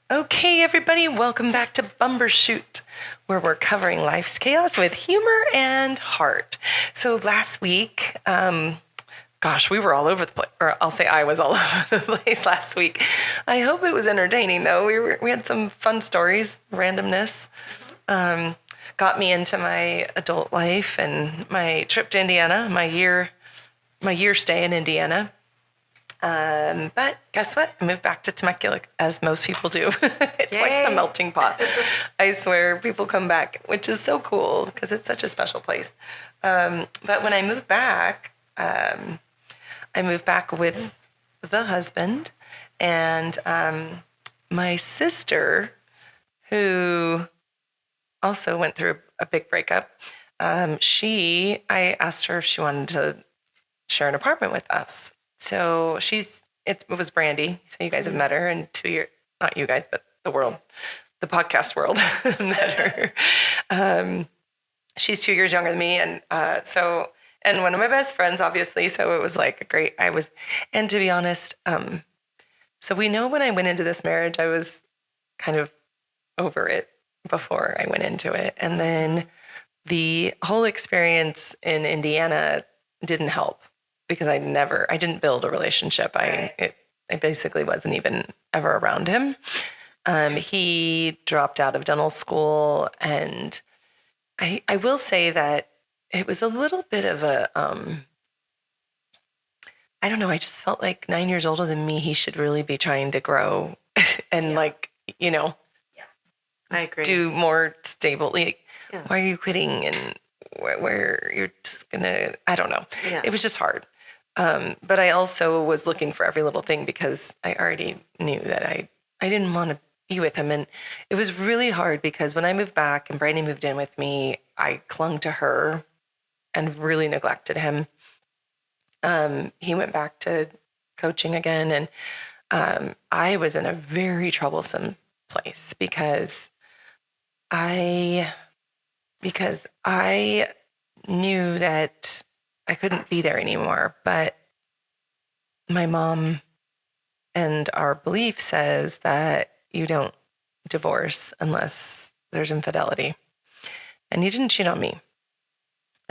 Okay, everybody, welcome back to Bumbershoot, where we're covering life's chaos with humor and heart. So last week, we were all over the place, or I'll say I was all over the place last week. I hope it was entertaining, though. We had some fun stories, randomness. Got me into my adult life and my trip to Indiana, my year stay in Indiana. But guess what? I moved back to Temecula, as most people do. It's Yay. like the melting pot. I swear, people come back, which is so cool because it's such a special place. But when I moved back, I moved back with the husband and my sister, who also went through a big breakup. I asked her if she wanted to share an apartment with us. So it was Brandy. So you guys have met her in 2 years, not you guys, but the world, the podcast world met her. She's 2 years younger than me. And and one of my best friends, obviously. So it was like and to be honest, so we know when I went into this marriage, I was kind of over it before I went into it. And then the whole experience in Indiana didn't help. Because I didn't build a relationship. I basically wasn't even ever around him. He dropped out of dental school, and I will say that it was a little bit of a, I don't know, I just felt like 9 years older than me, he should really be trying to grow and I agree. do more stably. Why are you quitting? And where you're just gonna, I don't know. Yeah. It was just hard. But I also was looking for every little thing because I already knew that I didn't want to be with him. And it was really hard because when I moved back and Brandy moved in with me, I clung to her and really neglected him. He went back to coaching again. And I was in a very troublesome place because I knew that I couldn't be there anymore, but my mom and our belief says that you don't divorce unless there's infidelity. And he didn't cheat on me.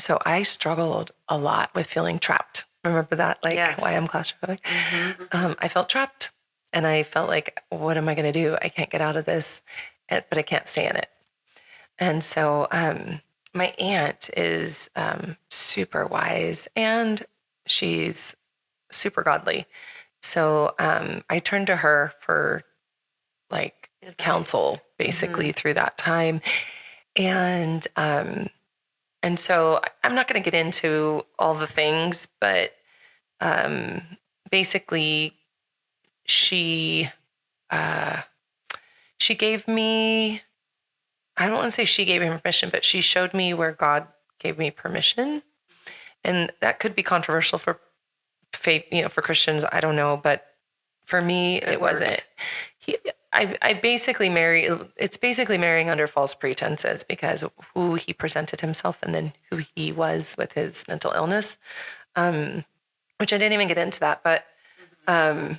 So I struggled a lot with feeling trapped. Remember that? Yes. Why I'm claustrophobic? Mm-hmm. I felt trapped and I felt like, what am I going to do? I can't get out of this, but I can't stay in it. And so, my aunt is super wise and she's super godly. So I turned to her for counsel basically through that time. And so I'm not going to get into all the things, but basically she gave me, I don't want to say she gave me permission, but she showed me where God gave me permission. And that could be controversial for faith, for Christians. I don't know. But for me, it wasn't. I basically it's basically marrying under false pretenses because who he presented himself and then who he was with his mental illness, which I didn't even get into that. But I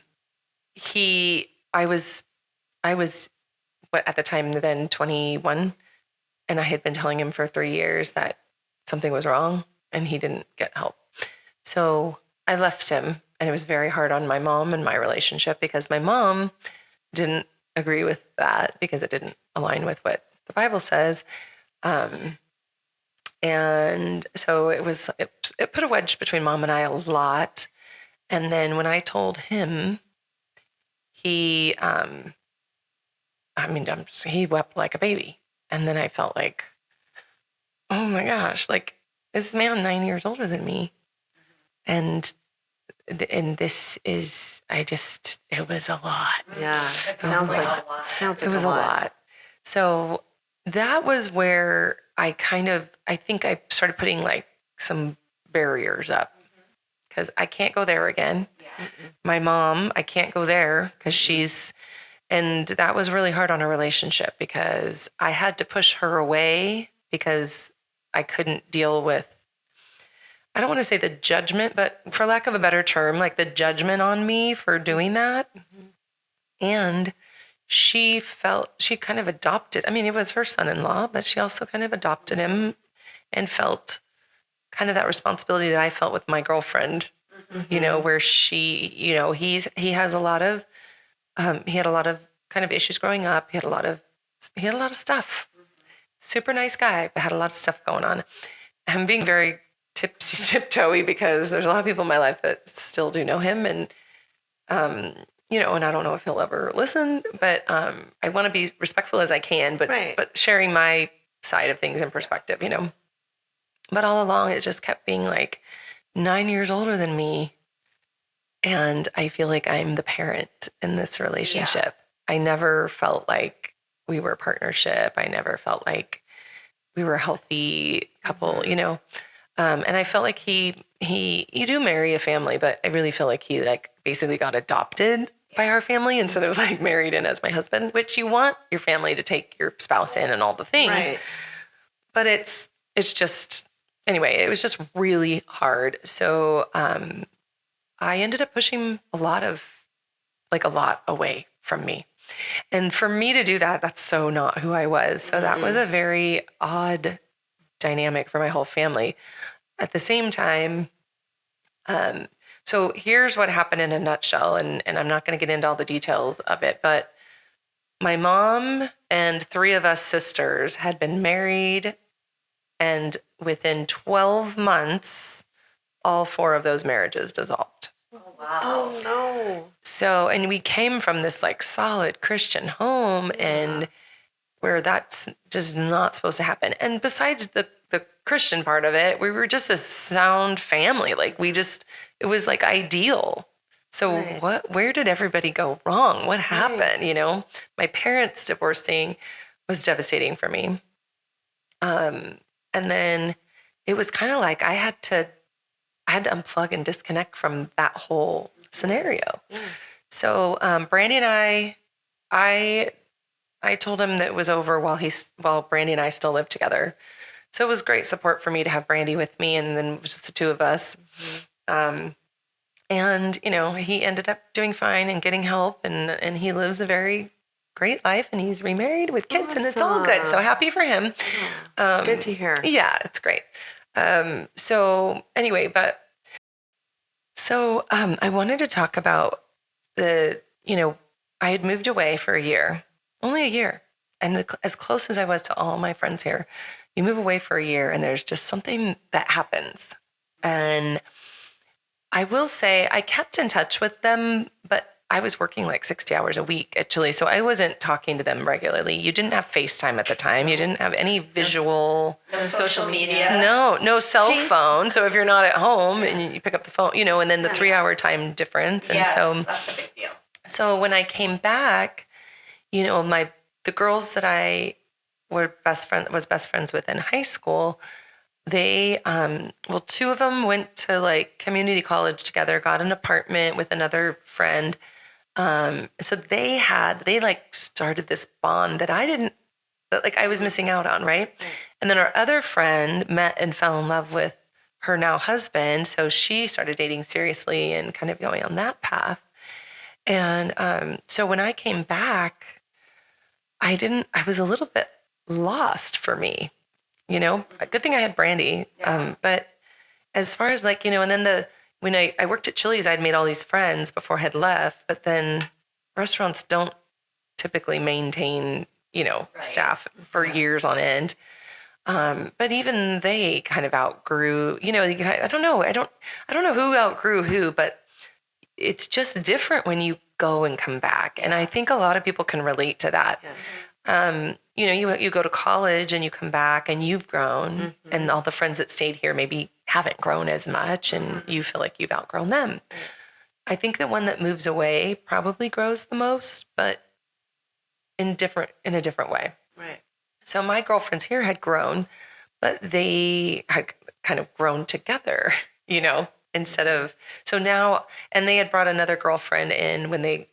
was at the time then 21, and I had been telling him for 3 years that something was wrong and he didn't get help. So I left him, and it was very hard on my mom and my relationship because my mom didn't agree with that because it didn't align with what the Bible says. And so it put a wedge between mom and I a lot. And then when I told him, he wept like a baby. And then I felt like, oh my gosh, like this man 9 years older than me. And this is, it was a lot. Yeah. It sounds like a lot. So that was where I think I started putting like some barriers up because I can't go there again. Yeah. My mom, I can't go there because and that was really hard on our relationship because I had to push her away because I couldn't deal with, I don't want to say the judgment, but for lack of a better term, like the judgment on me for doing that. Mm-hmm. And she kind of adopted, I mean, it was her son-in-law, but she also kind of adopted him and felt kind of that responsibility that I felt with my girlfriend, where she, he has a lot of, he had a lot of kind of issues growing up. He had a lot of stuff. Super nice guy, but had a lot of stuff going on. I'm being very tiptoey because there's a lot of people in my life that still do know him. And, and I don't know if he'll ever listen, but I want to be respectful as I can, but sharing my side of things in perspective, But all along, it just kept being like 9 years older than me. And I feel like I'm the parent in this relationship. Yeah. I never felt like we were a partnership. I never felt like we were a healthy couple, And I felt like you do marry a family, but I really feel like he like basically got adopted by our family instead of like married in as my husband, which you want your family to take your spouse in and all the things. Right. But it's just, anyway, it was just really hard. So I ended up pushing a lot away from me. And for me to do that, that's so not who I was. So that was a very odd dynamic for my whole family. At the same time, so here's what happened in a nutshell, and I'm not going to get into all the details of it, but my mom and 3 of us sisters had been married, and within 12 months, all 4 of those marriages dissolved. Oh, wow. Oh, no. So, and we came from this like solid Christian home and where that's just not supposed to happen. And besides the Christian part of it, we were just a sound family. Like it was like ideal. So where did everybody go wrong? What happened? My parents divorcing was devastating for me. And then it was kind of like I had to unplug and disconnect from that whole scenario. Yes. So Brandy and I told him that it was over while Brandy and I still lived together. So it was great support for me to have Brandy with me, and then it was just the 2 of us. And he ended up doing fine and getting help, and he lives a very great life, and he's remarried with kids, and it's all good. So happy for him. Good to hear. Yeah, it's great. So anyway, I wanted to talk about I had moved away for a year, only a year. And as close as I was to all my friends here, you move away for a year and there's just something that happens. And I will say I kept in touch with them, but I was working like 60 hours a week actually. So I wasn't talking to them regularly. You didn't have FaceTime at the time. You didn't have any visual. No social media. No cell phone. So if you're not at home and you pick up the phone, and then the 3-hour time difference. And so that's a big deal. So when I came back, the girls that I was best friends with in high school, they, 2 of them went to like community college together, got an apartment with another friend. So they like started this bond that I was missing out on. Right. And then our other friend met and fell in love with her now husband. So she started dating seriously and kind of going on that path. And, so when I came back, I was a little bit lost for me, a good thing I had Brandy. Yeah. But as far as like, and then when I worked at Chili's, I'd made all these friends before I had left, but then restaurants don't typically maintain, staff for years on end. But even they kind of outgrew, I don't know who outgrew who, but it's just different when you go and come back. And I think a lot of people can relate to that. Yes. You go to college and you come back and you've grown and all the friends that stayed here maybe haven't grown as much and you feel like you've outgrown them. I think the one that moves away probably grows the most, but in a different way. Right. So my girlfriends here had grown, but they had kind of grown together, instead of, so now, and they had brought another girlfriend in when they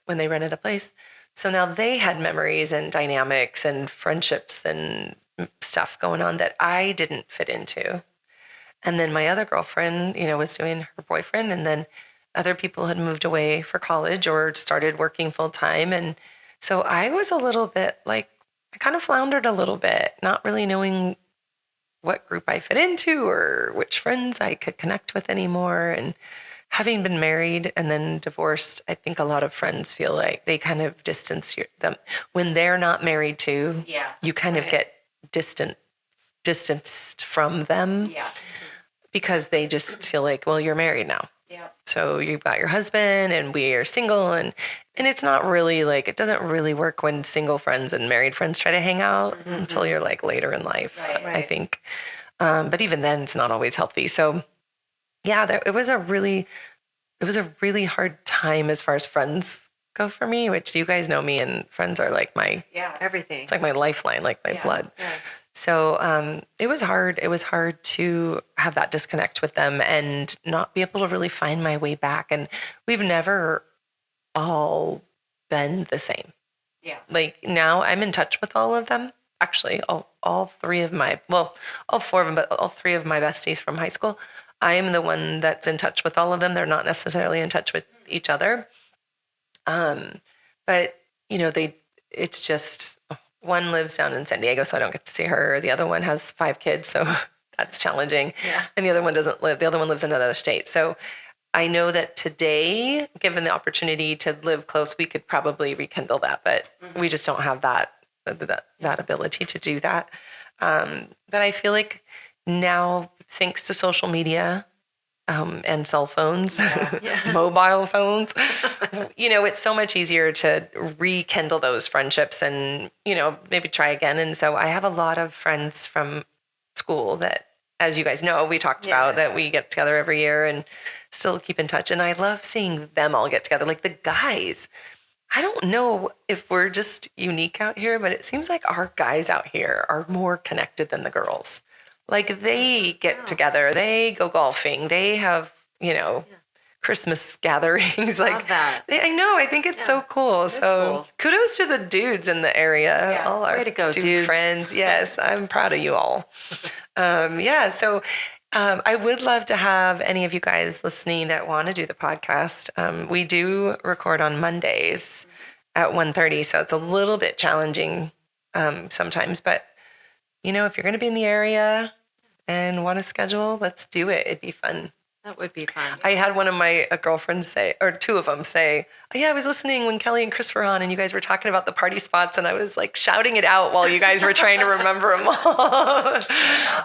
rented a place. So now they had memories and dynamics and friendships and stuff going on that I didn't fit into. And then my other girlfriend, was doing her boyfriend, and then other people had moved away for college or started working full time. And So I was a little bit like, I kind of floundered a little bit, not really knowing what group I fit into or which friends I could connect with anymore. And having been married and then divorced, I think a lot of friends feel like they kind of distance them when they're not married too. Yeah. You kind of get distanced from them. Yeah. Because they just feel like, well, you're married now. Yeah. So you've got your husband and we are single. And it's not really like, it doesn't really work when single friends and married friends try to hang out until you're like later in life, Right. I think. But even then it's not always healthy. So yeah, it was a really hard time as far as friends go for me, which you guys know me, and friends are like everything. It's like my lifeline, like my blood. Yes. So it was hard. It was hard to have that disconnect with them and not be able to really find my way back. And we've never all been the same. Yeah. Like now I'm in touch with all of them. Actually, all three of my, well, all four of them, but all three of my besties from high school. I am the one that's in touch with all of them. They're not necessarily in touch with each other. But it's just one lives down in San Diego, so I don't get to see her. The other one has 5 kids, so that's challenging. Yeah. And the other one doesn't live. The other one lives in another state. So I know that today, given the opportunity to live close, we could probably rekindle that, but we just don't have that ability to do that. But I feel like now, thanks to social media, and cell phones, mobile phones, it's so much easier to rekindle those friendships and, maybe try again. And so I have a lot of friends from school that, as you guys know, we talked about that we get together every year and still keep in touch. And I love seeing them all get together. Like the guys, I don't know if we're just unique out here, but it seems like our guys out here are more connected than the girls. Like they get together, they go golfing, they have, Christmas gatherings. Love that. I know, I think it's so cool. It's so cool. Kudos to the dudes in the area. Yeah. All our Way to go, dude dudes. friends. Yes, I'm proud of you all. So I would love to have any of you guys listening that want to do the podcast. We do record on Mondays at 1:30, so it's a little bit challenging sometimes. But, if you're going to be in the area and want to schedule, let's do it. It'd be fun. That would be fun. I had one of my girlfriends say, or two of them say, oh, yeah, I was listening when Kelly and Chris were on and you guys were talking about the party spots and I was like shouting it out while you guys were trying to remember them all. Awesome.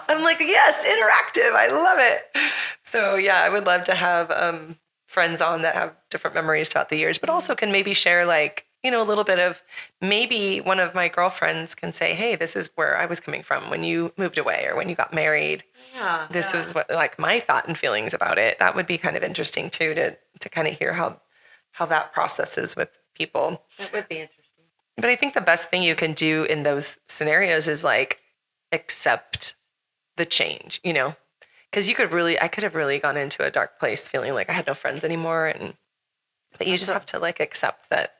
I'm like, yes, interactive. I love it. So yeah, I would love to have friends on that have different memories throughout the years, but also can maybe share a little bit of, maybe one of my girlfriends can say, hey, this is where I was coming from when you moved away or when you got married. Yeah. This was what my thought and feelings about it. That would be kind of interesting too, to kind of hear how that process is with people. That would be interesting. But I think the best thing you can do in those scenarios is accept the change, because I could have really gone into a dark place feeling like I had no friends anymore. But you just have to accept that.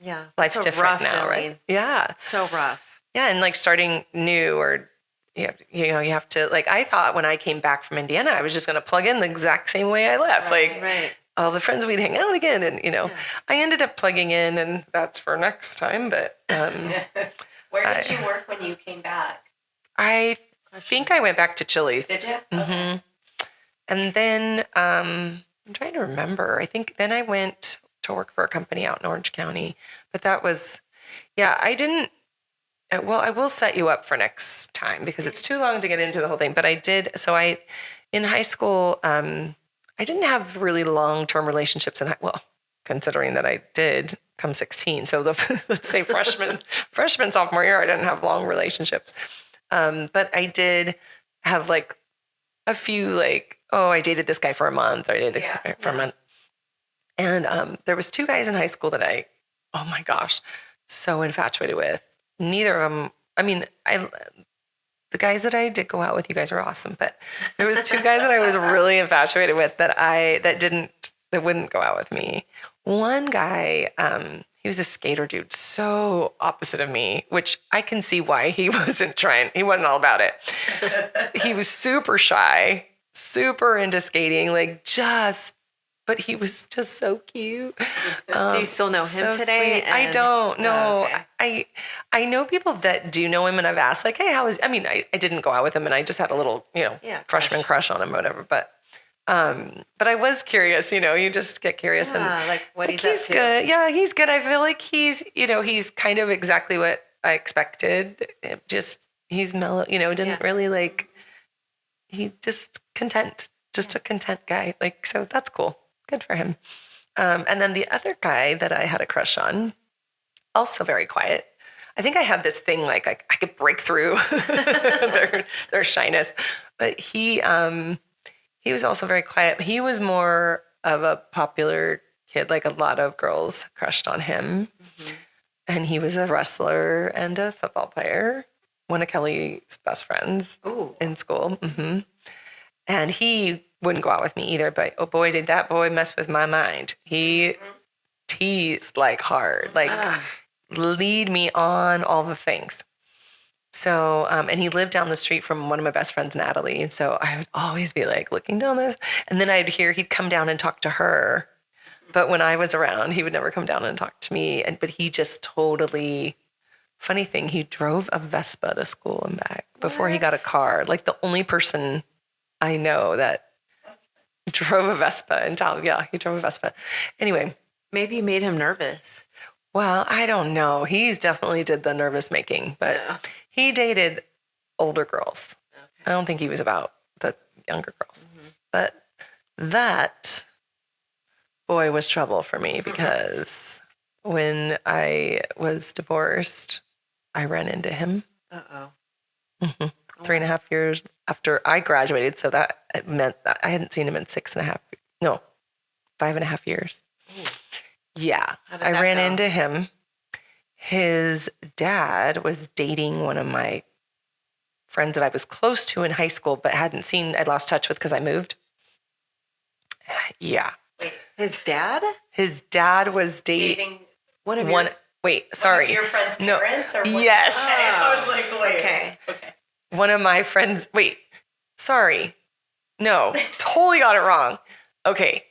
Yeah. Life's different now, right? Yeah. It's so rough. Yeah. And starting new or, you have to, I thought when I came back from Indiana, I was just going to plug in the exact same way I left. Right. All the friends we'd hang out again. And, I ended up plugging in and that's for next time. But Where did you work when you came back? I think I went back to Chili's. Did you? Mm-hmm. Okay. And then I'm trying to remember. I think then I went to work for a company out in Orange County. But that was, I didn't. Well, I will set you up for next time because it's too long to get into the whole thing. But I did. So in high school, I didn't have really long-term relationships. Considering that I did come 16. So let's say freshman, sophomore year, I didn't have long relationships. But I did have a few I dated this guy for a month or I dated this guy for a month. And there was 2 guys in high school that oh my gosh, so infatuated with. Neither of them, the guys that I did go out with, you guys were awesome, but there was 2 guys that I was really infatuated with that wouldn't go out with me. One guy, he was a skater dude, so opposite of me, which I can see why he wasn't all about it. He was super shy, super into skating, just but he was just so cute. Do you still know him so today? sweet. I don't know. Okay. I know people that do know him, and I've asked like, hey, how is? I mean, I didn't go out with him, and I just had a little, freshman crush on him, or whatever. But I was curious. You just get curious, and like what like, he's up to. good. Yeah, he's good. I feel like he's kind of exactly what I expected. He's mellow. Didn't really like. He just content. Just a content guy. Like, so that's cool. Good for him. And then the other guy that I had a crush on, also very quiet. I think I had this thing like I could break through their shyness, but he was also very quiet. He was more of a popular kid. Like a lot of girls crushed on him, and he was a wrestler and a football player. One of Kelly's best friends in school. And he wouldn't go out with me either, but oh boy, did that boy mess with my mind. He teased like hard, like lead me on all the things. So, and he lived down the street from one of my best friends, Natalie. And so I would always be like looking down this, and then I'd hear he'd come down and talk to her. But when I was around, he would never come down and talk to me. But he just totally, funny thing, he drove a Vespa to school and back before he got a car. Like the only person I know that drove a Vespa in town. Yeah, he drove a Vespa. Anyway. Maybe you made him nervous. Well, I don't know. He's definitely did the nervous making, but he dated older girls. Okay. I don't think he was about the younger girls. But that boy was trouble for me because when I was divorced, I ran into him. 3.5 years after I graduated. So that meant that I hadn't seen him in 5.5 years. Ooh. Yeah. I ran into him. His dad was dating one of my friends that I was close to in high school, but I'd lost touch with because I moved. Yeah. Wait, his dad? His dad was dating one of your friend's parents? Or what? Yes. I was like, wait. Okay. One of my friends, no, totally got it wrong. Okay.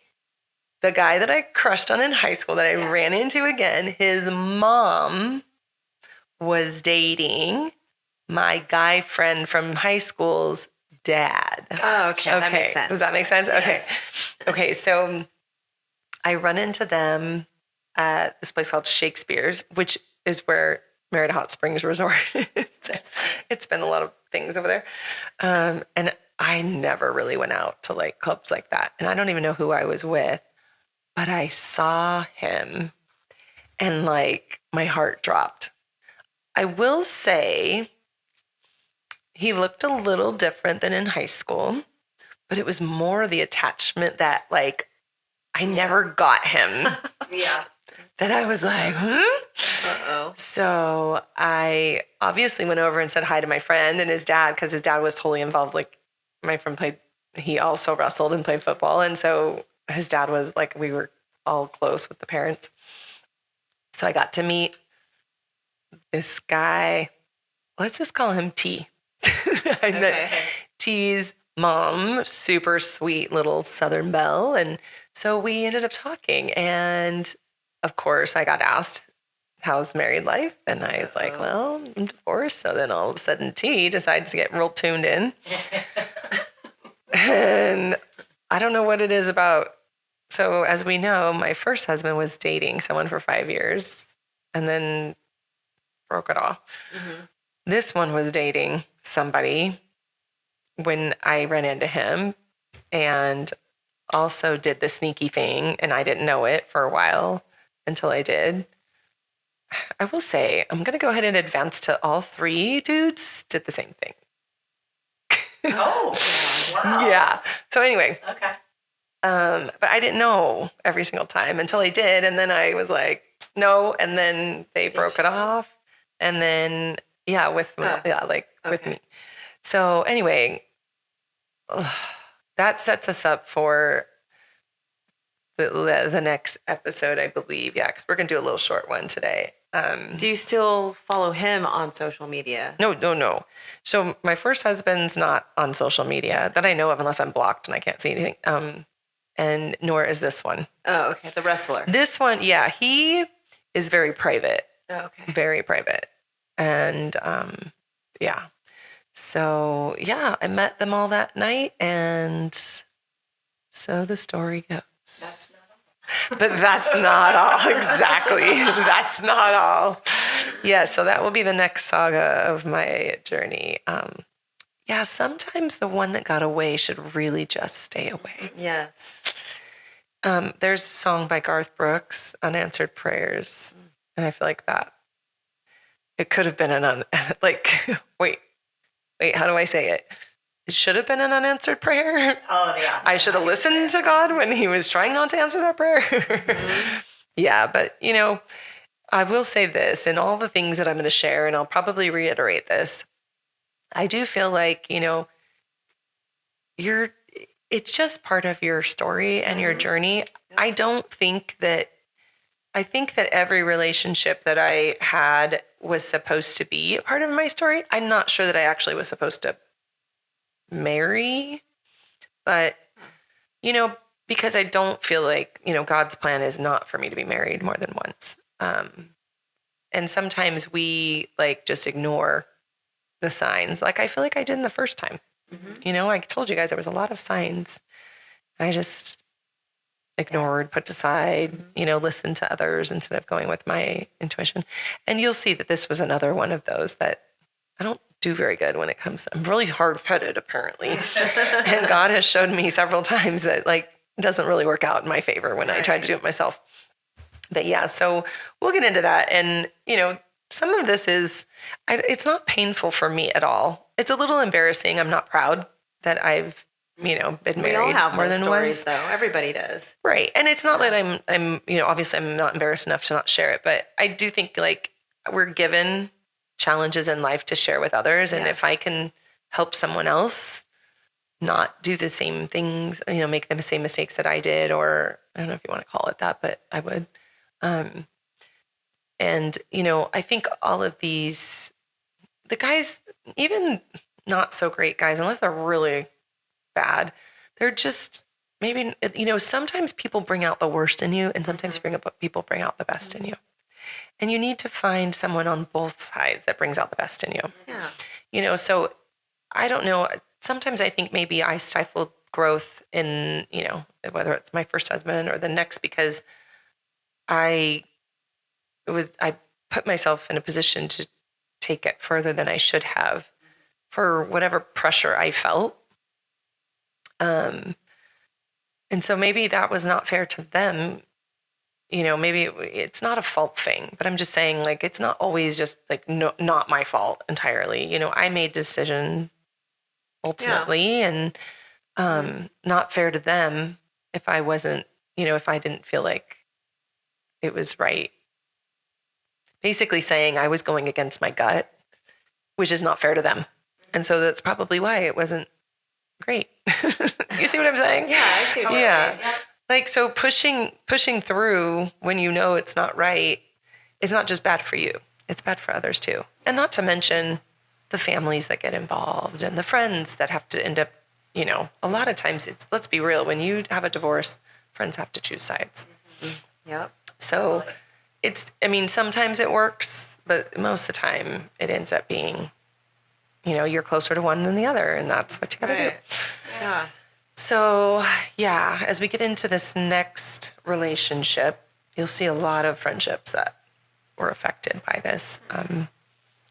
The guy that I crushed on in high school that I ran into again, his mom was dating my guy friend from high school's dad. Oh, okay. That makes sense. Does that make sense? Yes. Okay. So I run into them at this place called Shakespeare's, which is where Merida Hot Springs Resort is. It's been a lot of things over there. And I never really went out to like clubs like that. And I don't even know who I was with, but I saw him and like my heart dropped. I will say he looked a little different than in high school, but it was more the attachment that like I never got him. Yeah. That I was like, So I obviously went over and said hi to my friend and his dad because his dad was totally involved. Like my friend he also wrestled and played football. And so his dad was like, we were all close with the parents. So I got to meet this guy. Let's just call him T. I met T's mom, super sweet little Southern belle. And so we ended up talking. And of course, I got asked, how's married life? And I was like, well, I'm divorced. So then all of a sudden, T decides to get real tuned in. And I don't know what it is about. So as we know, my first husband was dating someone for 5 years and then broke it off. This one was dating somebody when I ran into him and also did the sneaky thing. And I didn't know it for a while until I did. I will say, I'm going to go ahead and advance to all three dudes did the same thing. Oh, wow. Yeah. So anyway. Okay. But I didn't know every single time until I did. And then I was like, no. And then they broke it off. And then, with me. So anyway, that sets us up for the next episode, I believe. Yeah, because we're going to do a little short one today. Do you still follow him on social media? No. So my first husband's not on social media that I know of unless I'm blocked and I can't see anything. and nor is this one. Oh, okay. The wrestler. This one, yeah, he is very private. Oh, okay. Very private. And yeah. So yeah, I met them all that night, and so the story goes. That's not all. But that's not all. Exactly. That's not all. Yeah, so that will be the next saga of my journey. Yeah, sometimes the one that got away should really just stay away. Yes. There's a song by Garth Brooks, Unanswered Prayers. And I feel like that. It could have been wait, how do I say it? It should have been an unanswered prayer. Oh, yeah. I should have listened to God when he was trying not to answer that prayer. Mm-hmm. Yeah, but, I will say this, in all the things that I'm going to share, and I'll probably reiterate this, I do feel like, it's just part of your story and your journey. I think that every relationship that I had was supposed to be a part of my story. I'm not sure that I actually was supposed to marry, but, because I don't feel like, God's plan is not for me to be married more than once. And sometimes we just ignore the signs. I feel like I did in the first time. Mm-hmm. I told you guys there was a lot of signs. I just ignored, put aside, listened to others instead of going with my intuition. And you'll see that this was another one of those that I don't do very good when it comes. I'm really hard-headed, apparently. And God has showed me several times that it doesn't really work out in my favor when I try to do it myself. But yeah, so we'll get into that. And, some of this it's not painful for me at all. It's a little embarrassing. I'm not proud that I've, been married we all have more those than stories, once. though. Everybody does. Right. And it's not that I'm, obviously I'm not embarrassed enough to not share it, but I do think we're given challenges in life to share with others. And if I can help someone else not do the same things, make the same mistakes that I did, or I don't know if you want to call it that, but I would. And, I think all of the guys, even not so great guys, unless they're really bad, they're just maybe, sometimes people bring out the worst in you, and sometimes people bring out the best in you. And you need to find someone on both sides that brings out the best in you. Yeah. So I don't know. Sometimes I think maybe I stifled growth in, whether it's my first husband or the next, because I put myself in a position to take it further than I should have for whatever pressure I felt. And so maybe that was not fair to them. Maybe it's not a fault thing, but I'm just saying it's not always just not my fault entirely. I made decision ultimately, and not fair to them if I wasn't, if I didn't feel like it was right. Basically saying I was going against my gut, which is not fair to them. And so that's probably why it wasn't great. You see what I'm saying? Yeah, I see what you're saying. Yeah. So pushing through when it's not right is not just bad for you. It's bad for others too. And not to mention the families that get involved and the friends that have to end up, a lot of times let's be real, when you have a divorce, friends have to choose sides. Mm-hmm. Yep. So sometimes it works, but most of the time it ends up being, you're closer to one than the other, and that's what you got to do. Yeah. So, yeah, as we get into this next relationship, you'll see a lot of friendships that were affected by this,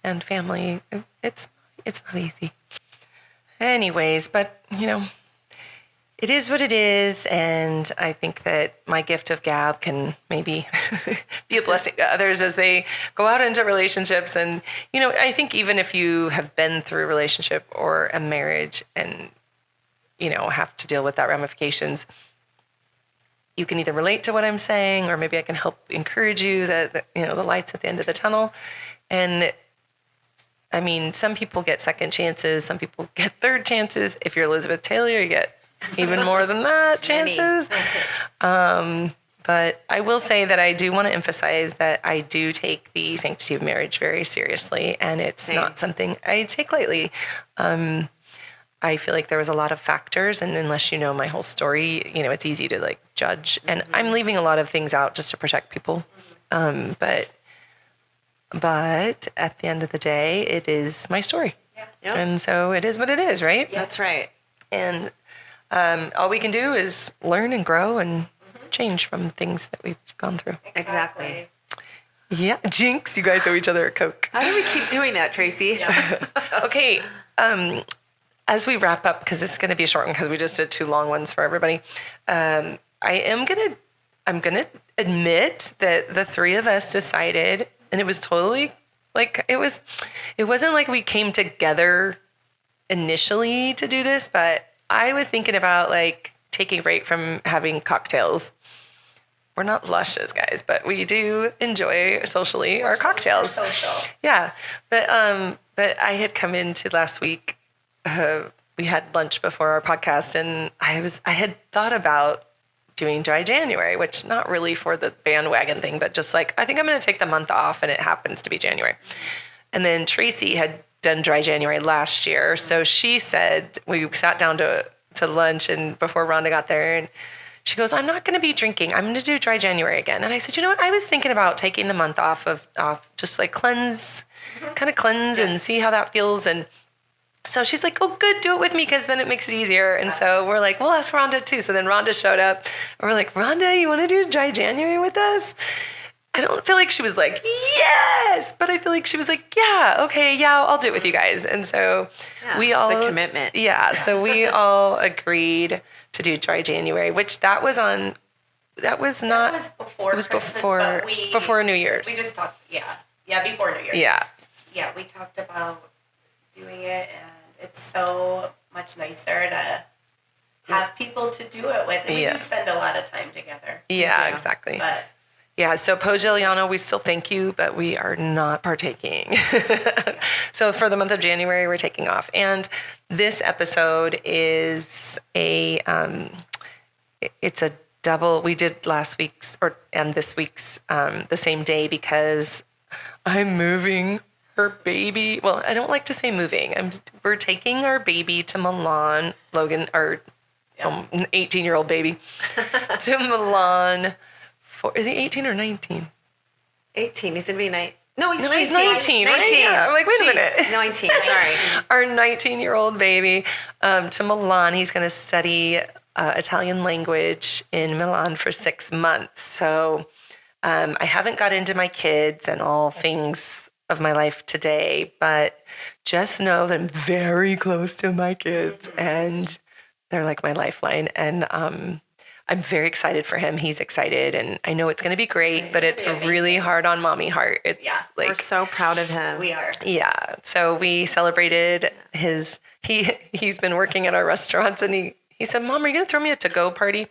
and family. It's not easy. Anyways, but, it is what it is, and I think that my gift of gab can maybe be a blessing to others as they go out into relationships. And, I think even if you have been through a relationship or a marriage and, have to deal with that ramifications, you can either relate to what I'm saying, or maybe I can help encourage you that the light's at the end of the tunnel. And some people get second chances, some people get third chances. If you're Elizabeth Taylor, you get even more than that chances. But I will say that I do want to emphasize that I do take the sanctity of marriage very seriously, and it's not something I take lightly. I feel like there was a lot of factors, and unless you know my whole story, you know, it's easy to like judge. And I'm leaving a lot of things out just to protect people. But at the end of the day, it is my story. Yeah. Yep. And so it is what it is, right? Yeah. That's right. And all we can do is learn and grow and change from things that we've gone through. Exactly. Yeah, jinx, you guys owe each other a Coke. How do we keep doing that, Tracy? Yeah. Okay, as we wrap up, because it's going to be a short one because we just did 2 long ones for everybody, I'm gonna admit that the 3 of us decided, and it was totally like, it wasn't like we came together initially to do this, but I was thinking about like taking a break from having cocktails. We're not luscious guys, but we do enjoy socially our cocktails. We're social. Yeah, but I had come into last week. We had lunch before our podcast, and I had thought about doing dry January, which not really for the bandwagon thing, but just like I think I'm going to take the month off, and it happens to be January. And then Tracy had done dry January last year, so she said we sat down to lunch, and before Rhonda got there, and she goes, I'm not going to be drinking. I'm going to do dry January again. And I said, you know what? I was thinking about taking the month off just like cleanse and see how that feels. And so she's like, oh, good, do it with me because then it makes it easier. And so we're like, we'll ask Rhonda too. So then Rhonda showed up and we're like, Rhonda, you want to do dry January with us? I don't feel like she was like, yes, but I feel like she was like, yeah, okay, yeah, I'll do it with you guys. And so we all... It's a commitment. Yeah, so we all agreed to do dry January, which that was before Christmas, but before New Year's. We just talked, before New Year's. Yeah. Yeah, we talked about doing it, and it's so much nicer to have people to do it with. And we do spend a lot of time together. Yeah, exactly. But yeah, so Pogigliano, we still thank you, but we are not partaking. So for the month of January, we're taking off. And this episode is it's a double. We did last week's and this week's the same day because I'm moving her baby. Well, I don't like to say moving. We're taking our baby to Milan, Logan, our 18-year-old baby, to Milan. Is he 18 or 19? 18. He's going to be 19. No, he's 19. He's 19, right? 19. Yeah, I'm like, wait a minute. 19, sorry. Our 19-year-old baby to Milan. He's going to study Italian language in Milan for 6 months. So I haven't got into my kids and all things of my life today, but just know that I'm very close to my kids and they're like my lifeline. And I'm very excited for him. He's excited, and I know it's going to be great, but it's really hard on mommy heart. It's like we're so proud of him. we are. Yeah. So we celebrated he's been working at our restaurants, and he said, Mom, are you going to throw me a to-go party?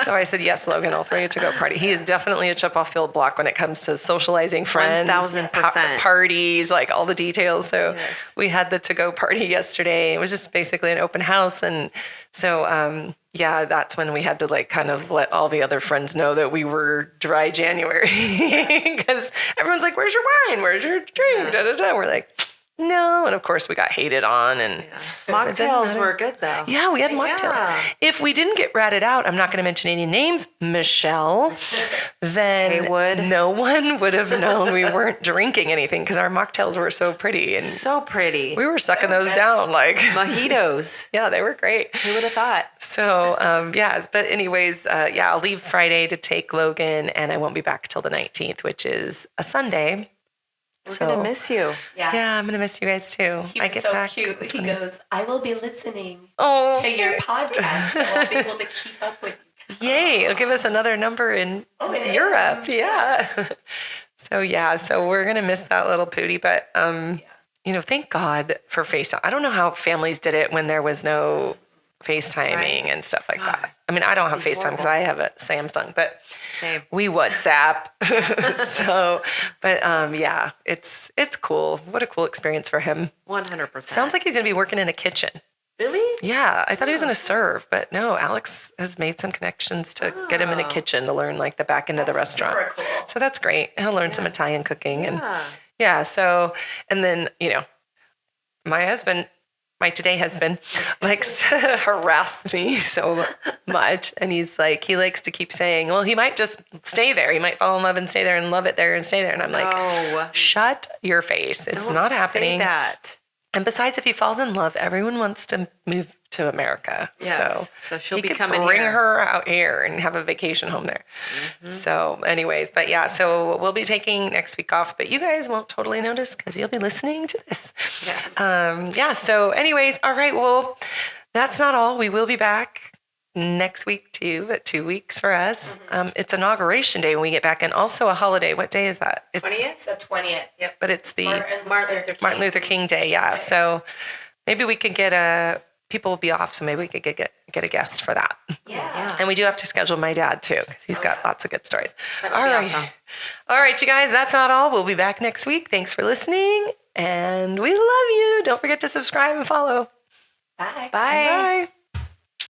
So I said, yes, Logan, I'll throw you a to-go party. He is definitely a chip off field block when it comes to socializing friends, 1000%. Parties, like all the details. So we had the to-go party yesterday. It was just basically an open house. And so, that's when we had to like kind of let all the other friends know that we were dry January because everyone's like, where's your wine? Where's your drink? Da, da, da. We're like, no. And of course we got hated on. And mocktails were good though. Yeah, we had mocktails. Yeah. If we didn't get ratted out, I'm not going to mention any names, Michelle, then no one would have known we weren't drinking anything because our mocktails were so pretty. And so pretty. we were sucking those down like... Mojitos. Yeah, they were great. Who would have thought? So, but anyways, I'll leave Friday to take Logan, and I won't be back till the 19th, which is a Sunday. We're going to miss you. Yes. Yeah, I'm going to miss you guys too. He was so cute. He goes, I will be listening to your podcast, so I'll be able to keep up with you. Yay, it'll give us another number in Europe. Yeah. So we're going to miss that little pootie, but, thank God for FaceTime. I don't know how families did it when there was no FaceTiming and stuff like that. I mean, I don't have FaceTime because I have a Samsung, but we WhatsApp. So, but it's cool. What a cool experience for him. 100%. Sounds like he's going to be working in a kitchen. Really? Yeah, I thought he was going to serve, but no, Alex has made some connections to get him in a kitchen to learn like the back end of the restaurant. Super cool. So that's great. He'll learn some Italian cooking. Yeah. And so, and then, my husband my today husband, likes to harass me so much. And he's like, he likes to keep saying, well, he might just stay there. He might fall in love and stay there and love it there and stay there. And I'm like, No. shut your face. It's Don't not happening. Say that. And besides, if he falls in love, everyone wants to move to America. Yes. So she'll he be could coming bring here. her out here and have a vacation home there. So anyways, but yeah, so we'll be taking next week off, but you guys won't totally notice because you'll be listening to this. Yes. Yeah. So anyways, all right. Well, that's not all. We will be back next week too, but 2 weeks for us. It's inauguration day when we get back, and also a holiday. What day is that? It's 20th? It's the 20th. Yep. But it's the Martin Luther King. Day. Yeah. So maybe we could get people will be off, so maybe we could get a guest for that. Yeah. And we do have to schedule my dad too, because he's got lots of good stories. That would be awesome. All right, you guys, that's not all. We'll be back next week. Thanks for listening, and we love you. Don't forget to subscribe and follow. Bye. Bye. Bye.